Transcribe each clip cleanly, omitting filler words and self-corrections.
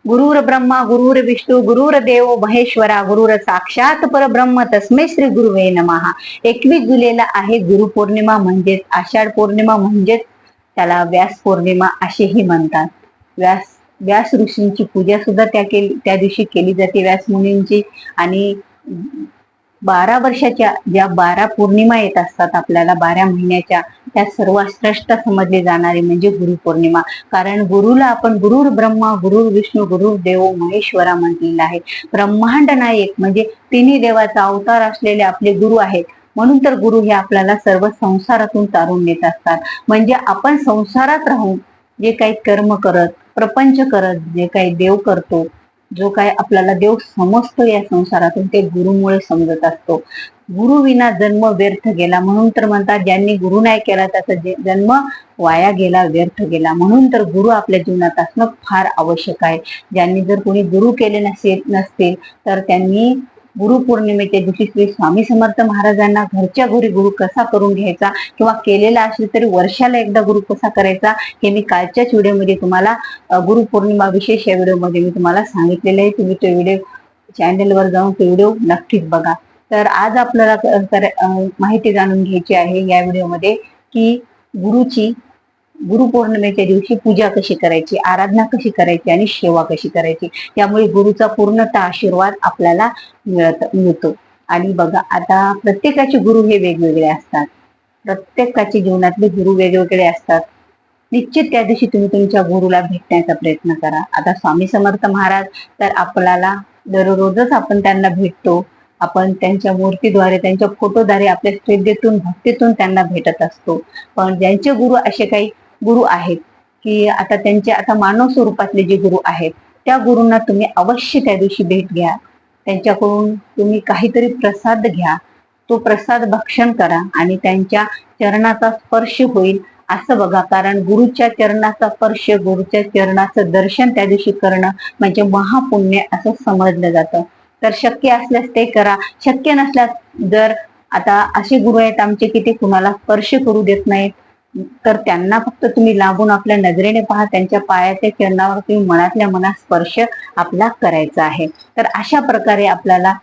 गुरुर ब्रह्मा गुरुर विष्णू गुरुर देव महेश्वरा गुरुर साक्षात परब्रह्म तस्मै श्री गुरुवे नमः. 21 जुलैला आहे गुरुपौर्णिमा, म्हणजेच आषाढ पौर्णिमा, म्हणजेच त्याला व्यास पौर्णिमा असेही म्हणतात. व्यास ऋषींची पूजा सुद्धा त्या दिवशी केली जाते, व्यास मुनींची. आणि 12 वर्षाच्या ज्या 12 पौर्णिमा येत असतात आपल्याला 12 महिन्याच्या, त्या सर्व श्रेष्ठ समजले जाणारे म्हणजे गुरुपौर्णिमा. कारण गुरुला आपण गुरुर ब्रह्मा गुरुर विष्णू गुरुर देव महेश्वरा म्हटलेलं आहे. ब्रह्मांड नायक म्हणजे तिन्ही देवाचा अवतार असलेले आपले गुरु आहेत. म्हणून तर गुरु हे आपल्याला सर्व संसारातून तारून नेत असतात. म्हणजे आपण संसारात राहून जे काही कर्म करत, प्रपंच करत, जे काही देव करतो, जो काय आपल्याला देव समजतो या संसारातून, ते गुरुमुळे समजत असतो. गुरु विना जन्म व्यर्थ गेला, म्हणून तर म्हणतात ज्यांनी गुरु नाही केला त्याचा जन्म वाया गेला, व्यर्थ गेला. म्हणून तर गुरु आपल्या जीवनात असणं फार आवश्यक आहे. ज्यांनी जर कोणी गुरु केले नसतील तर त्यांनी गुरुपौर्णिमेच्या दिवशी श्री स्वामी समर्थ महाराजांना घरच्या घरी गुरु कसा करून घ्यायचा, किंवा केलेला असेल तरी वर्षाला एकदा गुरु कसा करायचा, हे मी कालच्याच व्हिडिओमध्ये तुम्हाला गुरुपौर्णिमा विशेष या व्हिडिओमध्ये मी तुम्हाला सांगितलेलं आहे. तुम्ही तो व्हिडिओ चॅनलवर जाऊन तो व्हिडिओ नक्कीच बघा. तर आज आपल्याला माहिती जाणून घ्यायची आहे या व्हिडिओमध्ये की गुरुपौर्णिमेच्या दिवशी पूजा कशी करायची, आराधना कशी करायची आणि सेवा कशी करायची. त्यामुळे गुरुचा पूर्णतः आशीर्वाद आपल्याला मिळतो. आणि बघा, आता प्रत्येकाचे गुरु हे वेगवेगळे असतात, प्रत्येकाच्या जीवनातले गुरु वेगवेगळे असतात. निश्चित त्या दिवशी तुम्ही तुमच्या गुरुला भेटण्याचा प्रयत्न करा. आता स्वामी समर्थ महाराज तर आपल्याला दररोजच आपण त्यांना भेटतो. आपण त्यांच्या मूर्तीद्वारे, त्यांच्या फोटोद्वारे, आपल्या श्रद्धेतून भक्तीतून त्यांना भेटत असतो. पण ज्यांचे गुरु असे काही गुरु आहेत की आता मानव स्वरूपातले जे गुरु आहेत, त्या गुरूंना तुम्ही अवश्य त्या दिवशी भेट घ्या. त्यांच्याकडून तुम्ही काहीतरी प्रसाद घ्या, तो प्रसाद भक्षण करा आणि त्यांच्या चरणाचा स्पर्श होईल असं बघा. कारण गुरुच्या चरणाचा स्पर्श, गुरुच्या चरणाचं दर्शन त्या दिवशी करणं म्हणजे महापुण्य असं समजलं जातं. तर शक्य असल्यास ते करा. शक्य नसल्यास, जर आता असे गुरु आहेत आमचे की ते कुणाला स्पर्श करू देत नाहीत, तर त्यांना फक्त तुम्ही लांबून आपल्या नजरेने पहा, त्यांच्या पायाच्या चरणावर तुम्ही मनातल्या मनात स्पर्श आपला करायचा आहे. तर अशा प्रकारे आपल्याला,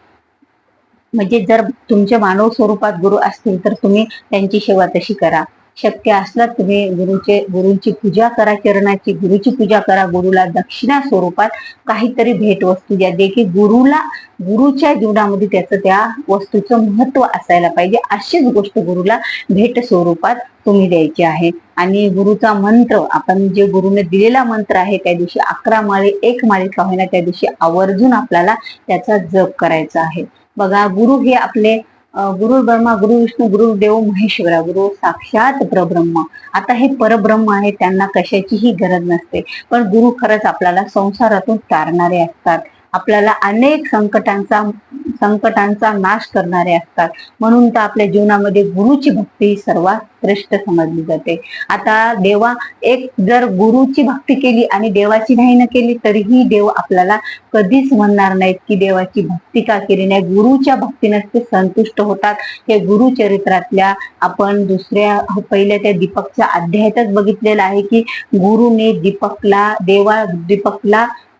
म्हणजे जर तुमचे मानव स्वरूपात गुरु असतील तर तुम्ही त्यांची सेवा तशी करा. शक्य असला तुम्ही गुरुची पूजा करा, चरणाची गुरुची पूजा करा. गुरुला दक्षिणा स्वरूपात काहीतरी भेट वस्तू द्या, जे की गुरुच्या जीवनामध्ये त्या वस्तूचं महत्व असायला पाहिजे. अशीच गोष्ट गुरुला भेट स्वरूपात तुम्ही द्यायची आहे. आणि गुरुचा मंत्र, आपण जे गुरुने दिलेला मंत्र आहे त्या दिवशी 11 माळी, 1 माळी होईना त्या दिवशी आवर्जून आपल्याला त्याचा जप करायचा आहे. बघा, गुरु हे आपले गुरु ब्रह्मा गुरु विष्णू गुरु देव महेश्वरा, गुरु साक्षात परब्रह्म. आता हे परब्रह्म आहे, त्यांना कशाचीही गरज नसते. पण गुरु खरंच आपल्याला संसारातून तारणारे असतात, आपल्याला अनेक संकटांचा नाश करणारे असतात. म्हणून तर आपल्या जीवनामध्ये गुरुची भक्ती सर्वात श्रेष्ठ समजली जाते. आता जर गुरुची भक्ती केली आणि देवाची नाही केली तरीही देव आपल्याला कधीच म्हणणार नाहीत की देवाची भक्ती का केली नाही. गुरुच्या भक्तीने ते संतुष्ट होतात. हे गुरुचरित्रातल्या आपण पहिल्या त्या दीपकच्या अध्यायातच बघितलेलं आहे की गुरुने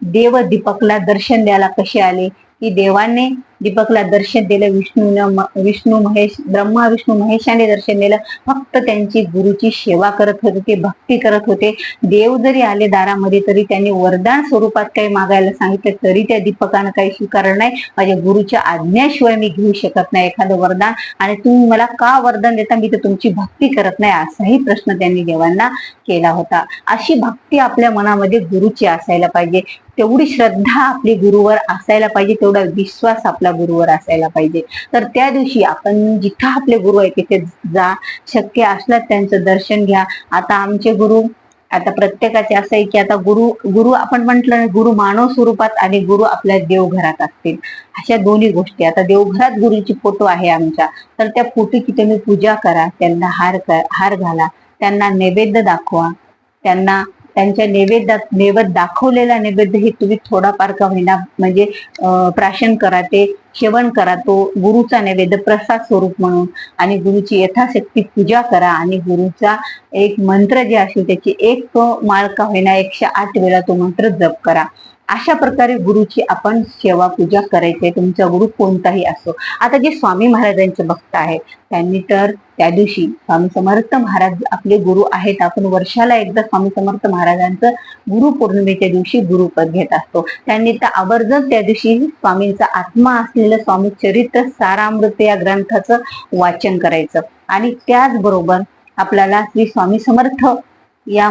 देव दीपकला दर्शन द्यायला कसे आले, की देवाने दीपकला दर्शन दिलं, ब्रह्मा विष्णू महेशाने दर्शन दिलं. फक्त त्यांची गुरुची सेवा करत होते, ते भक्ती करत होते. देव जरी आले दारामध्ये तरी त्यांनी वरदान स्वरूपात काही मागायला सांगितलं तरी त्या दीपकानं काही स्वीकारलं नाही. माझ्या गुरुच्या आज्ञाशिवाय मी घेऊ शकत नाही एखादं वरदान, आणि तुम्ही मला का वरदान देता, मी तर तुमची भक्ती करत नाही, असाही प्रश्न त्यांनी देवांना केला होता. अशी भक्ती आपल्या मनामध्ये गुरुची असायला पाहिजे, तेवढी श्रद्धा आपली गुरुवर असायला पाहिजे, तेवढा विश्वास आपला गुरुवर असायला पाहिजे. तर त्या दिवशी आपण जिथं आपले गुरु आहे तिथे जा, शक्य असल्यास त्यांचं दर्शन घ्या. आता आमचे गुरु, आता प्रत्येकाचे असं आहे की आता गुरु आपण म्हटलं, गुरु मानव स्वरूपात आणि गुरु आपल्या देवघरात असतील, अशा दोन्ही गोष्टी. आता देवघरात गुरुची फोटो आहे आमच्या, तर त्या फोटोची तुम्ही पूजा करा, त्यांना हार घाला, त्यांना नैवेद्य दाखवा. त्यांच्या नैवेद्य दाखवलेला नैवेद्य हे तुम्ही थोडाफार का होईना म्हणजे प्राशन करा. ते सेवन करा, तो गुरुचा नैवेद्य प्रसाद स्वरूप म्हणून, आणि गुरुची यथाशक्ती पूजा करा, आणि गुरुचा एक मंत्र जे असेल त्याची एक माळ का होईना 108 वेळा तो मंत्र जप करा. अशा प्रकारे गुरुची आपण सेवा पूजा करायची. तुमचा गुरु कोणताही असो. आता जे स्वामी महाराजांचे भक्त आहेत त्यांनी तर त्या दिवशी स्वामी समर्थ महाराज आपले गुरु आहेत. आपण वर्षाला एकदा स्वामी समर्थ महाराजांचं गुरु पौर्णिमेच्या दिवशी गुरुपद घेत असतो. त्यांनी तर आवर्जून त्या दिवशी स्वामींचा आत्मा असलेलं स्वामी चरित्र सारामृत या ग्रंथाचं वाचन करायचं. आणि त्याचबरोबर आपल्याला श्री स्वामी समर्थ या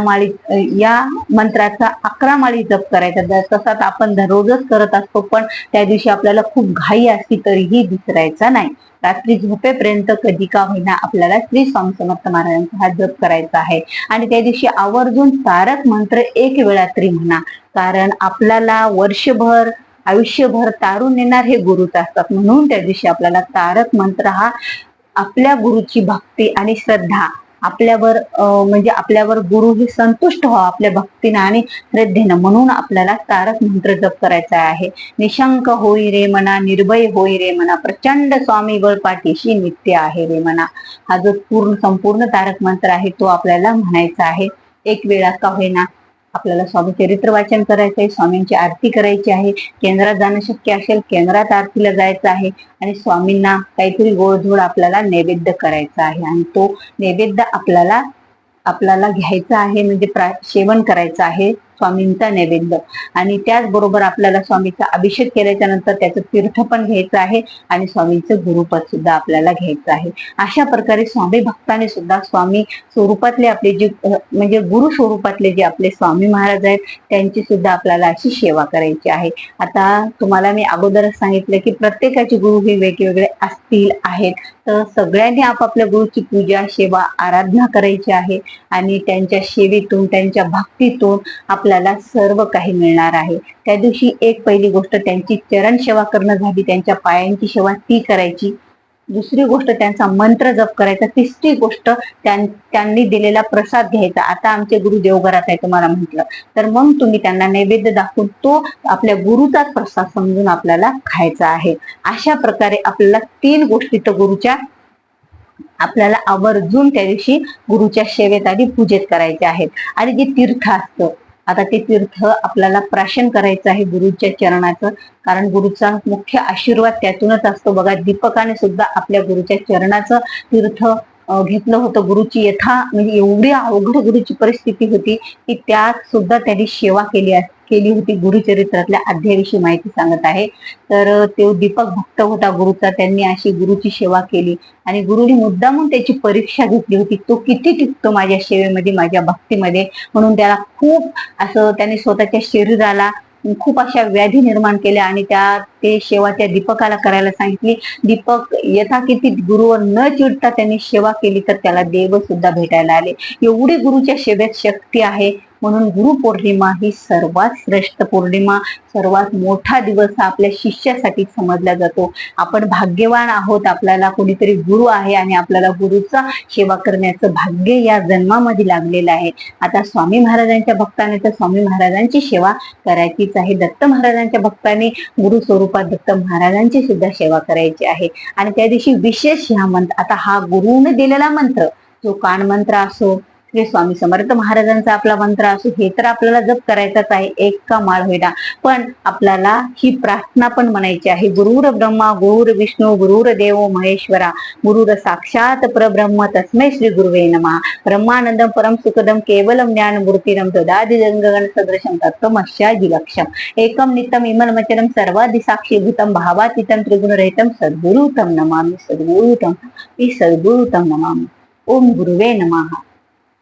मंत्राचा 11 माळी जप करायचा. तसाच आपण दररोजच करत असतो, पण त्या दिवशी आपल्याला खूप घाई असली तरीही विसरायचा नाही. रात्री झोपेपर्यंत कधी का होईना आपल्याला श्री स्वामी समर्थ महाराजांचा हा जप करायचा आहे. आणि त्या दिवशी आवर्जून तारक मंत्र 1 वेळा तरी म्हणा, कारण आपल्याला वर्षभर आयुष्यभर तारून नेणार हे गुरुच असतात. म्हणून त्या दिवशी आपल्याला तारक मंत्र हा आपल्या गुरुची भक्ती आणि श्रद्धा आपल्यावर म्हणजे आपल्यावर गुरु ही संतुष्ट व्हावा आपल्या भक्तीनं आणि श्रद्धेनं, म्हणून आपल्याला तारक मंत्र जप करायचा आहे. निशंक होई रे मना, निर्भय होई रे मना, प्रचंड स्वामी बळ पाठीशी नित्य आहे रे मना. हा जो संपूर्ण तारक मंत्र आहे तो आपल्याला म्हणायचा आहे. 1 वेळा का होईना आपल्याला स्वामी चरित्र वाचन करायचं आहे, स्वामींची आरती करायची आहे. केंद्रात जाणं शक्य असेल केंद्रात आरतीला जायचं आहे, आणि स्वामींना काहीतरी गोडधोड आपल्याला नैवेद्य करायचा आहे. आणि तो नैवेद्य आपल्याला घ्यायचा आहे, म्हणजे सेवन करायचं आहे स्वामींचा नैवेद्य. आणि त्याचबरोबर आपल्याला स्वामीचा अभिषेक केल्याच्या नंतर त्याचं तीर्थ पण घ्यायचं आहे, आणि स्वामींचं गुरुपद सुद्धा आपल्याला घ्यायचं आहे. अशा प्रकारे स्वामी भक्ताने सुद्धा स्वामी स्वरूपातले आपले जे म्हणजे गुरु स्वरूपातले जे आपले स्वामी महाराज आहेत त्यांची सुद्धा आपल्याला अशी सेवा करायची आहे. आता तुम्हाला मी अगोदरच सांगितलं की प्रत्येकाचे गुरु हे वेगवेगळे असतील आहेत, तर सगळ्यांनी आपापल्या गुरुची पूजा सेवा आराधना करायची आहे. आणि त्यांच्या सेवेतून त्यांच्या भक्तीतून आपल्याला सर्व काही मिळणार आहे. त्या दिवशी एक पहिली गोष्ट त्यांची चरण सेवा करणं झाली, त्यांच्या पायांची सेवा ती करायची. दुसरी गोष्ट त्यांचा मंत्र जप करायचा. तिसरी गोष्ट त्यांनी दिलेला प्रसाद घ्यायचा. आता आमचे गुरु देवघरात आहे तुम्हाला म्हटलं, तर मग तुम्ही त्यांना नैवेद्य दाखवून तो आपल्या गुरुचाच प्रसाद समजून आपल्याला खायचा आहे. अशा प्रकारे आपल्याला 3 गोष्टी तर गुरुच्या आपल्याला आवर्जून त्या दिवशी गुरुच्या सेवेत आधी पूजेत करायचे आहेत. आणि जे तीर्थ असतं, आता ते तीर्थ आपल्याला प्राशन करायचं आहे गुरुच्या चरणाचं, कारण गुरुचा मुख्य आशीर्वाद त्यातूनच असतो. बघा दीपकाने सुद्धा आपल्या गुरुच्या चरणाचं तीर्थ घेतलं होतं. गुरुची म्हणजे एवढी अवघड गुरुची परिस्थिती होती की त्यात सुद्धा त्यांनी सेवा केली होती. गुरुचरित्रातल्या अध्यायाविषयी माहिती सांगत आहे. तर तो दीपक भक्त होता गुरुचा, त्यांनी अशी गुरुची सेवा केली आणि गुरुनी मुद्दामून त्याची परीक्षा घेतली होती, तो किती टिकतो माझ्या सेवेमध्ये माझ्या भक्तीमध्ये. म्हणून त्याला खूप असं त्याने स्वतःच्या शरीराला खूप अशा व्याधी निर्माण केल्या आणि ते सेवा त्या दीपकाला करायला सांगितली. दीपक यथा किती गुरुवर न चिडता त्यांनी सेवा केली तर त्याला देव सुद्धा भेटायला आले. एवढी गुरुच्या सेवेत शक्ती आहे. म्हणून गुरु पौर्णिमा ही सर्वात श्रेष्ठ पौर्णिमा, सर्वात मोठा दिवस हा आपल्या शिष्यासाठी समजला जातो. आपण भाग्यवान आहोत, आपल्याला कोणीतरी गुरु आहे आणि आपल्याला गुरुचा सेवा करण्याचं भाग्य या जन्मामध्ये लागलेलं आहे. आता स्वामी महाराजांच्या भक्ताने तर स्वामी महाराजांची सेवा करायचीच आहे. दत्त महाराजांच्या भक्तांनी गुरु स्वरूपात दत्त महाराजांची सुद्धा सेवा करायची आहे. आणि त्या दिवशी विशेष ह्या मंत्र, आता हा गुरुने दिलेला मंत्र जो कान मंत्र असो, श्री स्वामी समर्थ महाराजांचा आपला मंत्र असो, हे तर आपल्याला जप करायचाच आहे, एक का माळ होईना. पण आपल्याला ही प्रार्थना पण म्हणायची आहे. गुरुर ब्रह्मा गुरुर विष्णू गुरुर देव महेश्वरा गुरुर साक्षात परब्रह्म तस्मै श्री गुरुवे नमः. ब्रह्मानंदम परम सुखदम केवलम ज्ञान मूर्तिरम तदादि जंगगण सदृशम तत्वमस्याजिलक्षम एकम नित्यम इमलमचरम सर्वादि साक्षी भूतम भावातीतम त्रिगुणरहितम सद्गुरुतम नमामि सद्गुरुतम नमामि. ओम गुरुवे नमः.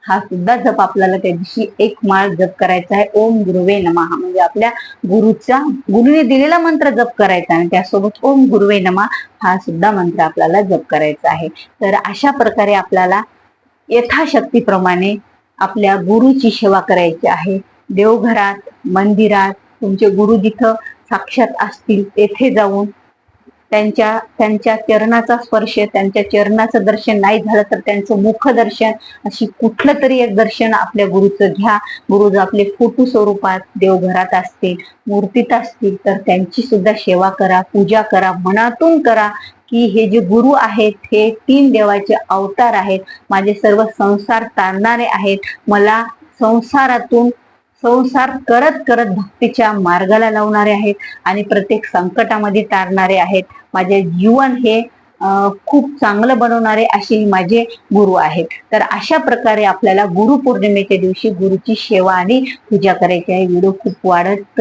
हा सुद्धा जप आपल्याला त्या दिवशी एक माळ जप करायचा आहे. ओम गुरुवे नमः म्हणजे आपल्या गुरुने दिलेला मंत्र जप करायचा आणि त्यासोबत ओम गुरुवे नमः हा सुद्धा मंत्र आपल्याला जप करायचा आहे. तर अशा प्रकारे आपल्याला यथाशक्तीप्रमाणे आपल्या गुरुची सेवा करायची आहे. देवघरात, मंदिरात, तुमचे गुरु जिथं साक्षात असतील तेथे जाऊन त्यांच्या त्यांच्या चरणाचा स्पर्श, त्यांच्या चरणाचं दर्शन नाही झालं तर त्यांचं मुख दर्शन, अशी कुठलं तरी एक दर्शन आपल्या गुरुचं घ्या. गुरु जर आपले फोटो स्वरूपात देवघरात असतील, मूर्तीत असतील, तर त्यांची सुद्धा सेवा करा, पूजा करा, मनातून करा की हे जे गुरु आहेत हे 3 देवाचे अवतार आहेत. माझे सर्व संसार तारणारे आहेत. मला संसारातून संसार करत करत भक्तीच्या मार्गाला लावणारे आहेत आणि प्रत्येक संकटामध्ये तारणारे आहेत. माझे जीवन हे खूप चांगलं बनवणारे असे माझे गुरु आहेत. तर अशा प्रकारे आपल्याला गुरुपौर्णिमेच्या दिवशी गुरुची सेवा आणि पूजा करायची आहे. व्हिडिओ खूप वाढत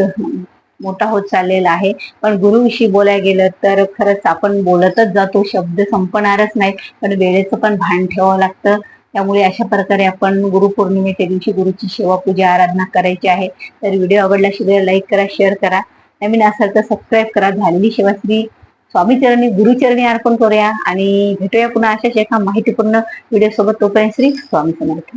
मोठा होत चाललेला आहे, पण गुरुविषयी बोलायला गेलं तर खरंच आपण बोलतच जातो, शब्द संपणारच नाही, पण वेळेचं पण भान ठेवावं लागतं. त्यामुळे अशा प्रकारे आपण गुरुपौर्णिमेच्या दिवशी गुरुची सेवा पूजा आराधना करायची आहे. तर व्हिडिओ आवडल्यास लाईक करा, शेअर करा, नवीन असाल तर सबस्क्राईब करा. झालेली सेवा श्री स्वामीचरणी गुरुचरणी अर्पण करूया आणि भेटूया पुन्हा अशाच एका माहितीपूर्ण व्हिडिओ सोबत. तोपर्यंत श्री स्वामी समर्थ.